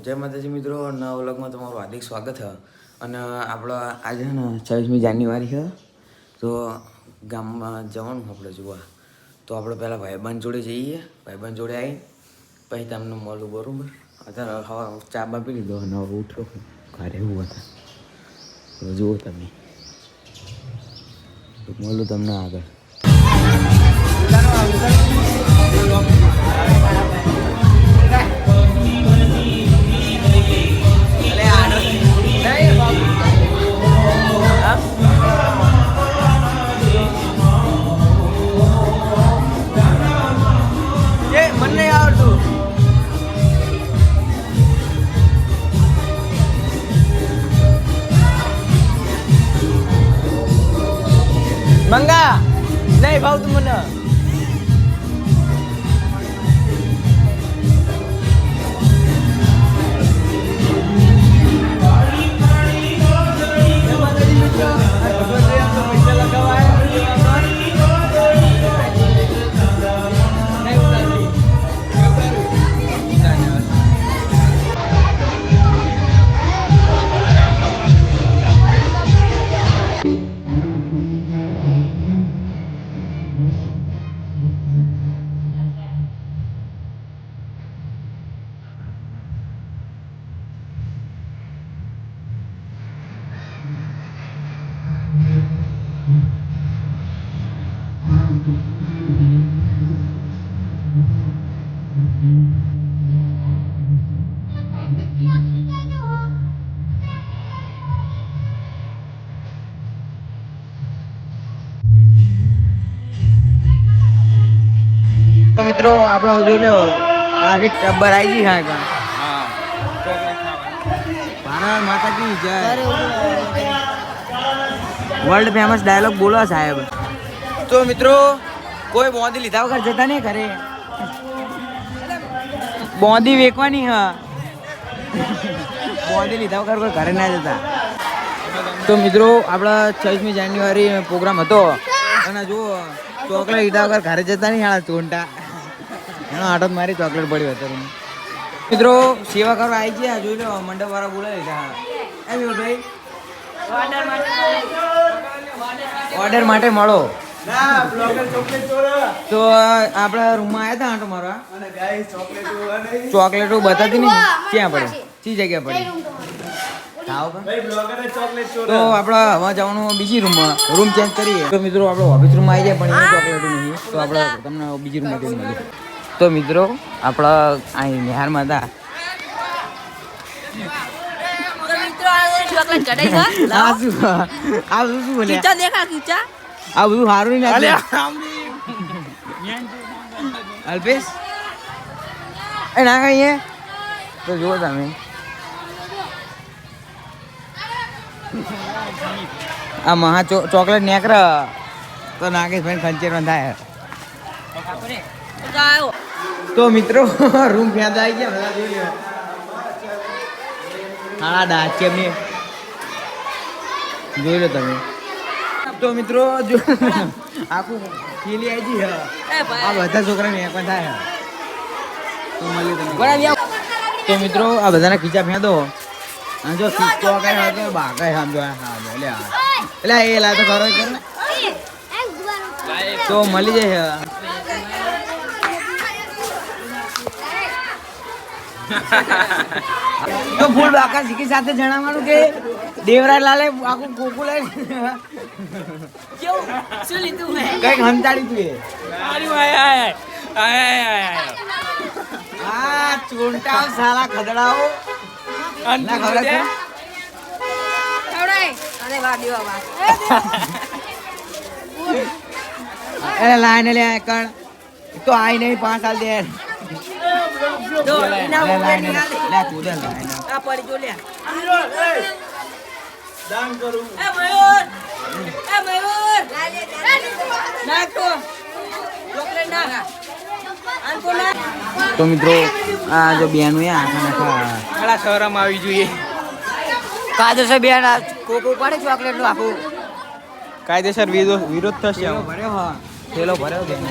જય માતાજી મિત્રો, નવા વ્લોગમાં તમારું હાર્દિક સ્વાગત છે. અને આપણો આજે ને 26મી જાન્યુઆરી છે, તો ગામમાં જવાનું આપણે જોવા. તો આપણે પહેલાં ભાઈબંધ જોડે જઈએ, ભાઈબંધ જોડે આવી પછી તમને મળું, બરાબર? અત્યારે હવા ચા બા પી લીધો અને હવે ઉઠો ઘરે એવું હતા. તો જુઓ તમે, તો મળું તમને આગળ. મંગા નહીં ભાવતું મને. તો મિત્રો આપણે જોઈ લો આખી ટબ્બર આવી ગઈ. હા ભારત માતા કી જય. વર્લ્ડ ફેમસ ડાયલોગ બોલો સાહેબ. તો મિત્રો કોઈ બોંધી લીધા વગર જતા નહીં ઘરે. બોંધી વેચવાની. હા, બોંધી લીધા વગર કોઈ ઘરે ના જતા. તો મિત્રો આપણા 26મી જાન્યુઆરી પ્રોગ્રામ હતો અને જો ચોકલેટ લીધા વગર ઘરે જતા નહીં. હાલ ચોંટા એનો આટો મારી ચોકલેટ પડ્યો હતો. મિત્રો સેવા કરવા આવી ગયા. જોઈ લો મંડપ વાળા બોલાવી લીધા. ભાઈ ઓર્ડર માટે મળો. તો આપણા રૂમમાં આવ્યા હતા આંટો મારવા. ચોકલેટો બતાતી નહીં ક્યાં પડે, કઈ જગ્યા પડે. તો આપણા હવે જવાનું બીજી રૂમમાં, રૂમ ચેન્જ કરીએ. તો મિત્રો આપણો ઓફિસ રૂમમાં આવી જાય પણ એ ચોકલેટો નહીં, તો આપણે તમને બીજી રૂમમાં મળીએ. તો મિત્રો આપણા અહીં બિહારમાં હતા. આ બધું સારું નહીં. અલ્પેશ એ ના કહીએ તો જુઓ તમે. આ મહા ચોકલેટ નેકર તો નાગેશભાઈ ખંચેર થાય. તો મિત્રો રૂમ ફ્યાદ આવી ગયા બધા જોઈ લો. હાડા દાંત છે એમને જોઈ લો તમે. તો મિત્રો જો આખું ખીલી આવી ગઈ. આ બધા છોકરાને એક પણ થાય. તો મળ્યું તમે. તો મિત્રો આ બધાના ખીચા ફેંદો. જો ખીચો કઈ બાકા સમજો. એટલે એ લા તો ખરો કર ને. તો મળી જાય. તો ફૂલ બાકા શીખી સાથે જણાવવાનું કે દેવરાજ લાલે આખું કોકું લઈ કઈક હંતાડી તું. હા ચોંટાવ સાલા ખદડાઓ ના ખબર છે. અરે લાઈને લે કણ તો આઈ નહીં 5 સાલ દે. તો મિત્રો આ જો બેન આખા શરમ આવી જોઈએ. કાયદેસર બેન કોકો પડે ચોકલેટ નું આખું કાયદેસર વિરોધ થશે. થેલો ભર્યો બેન.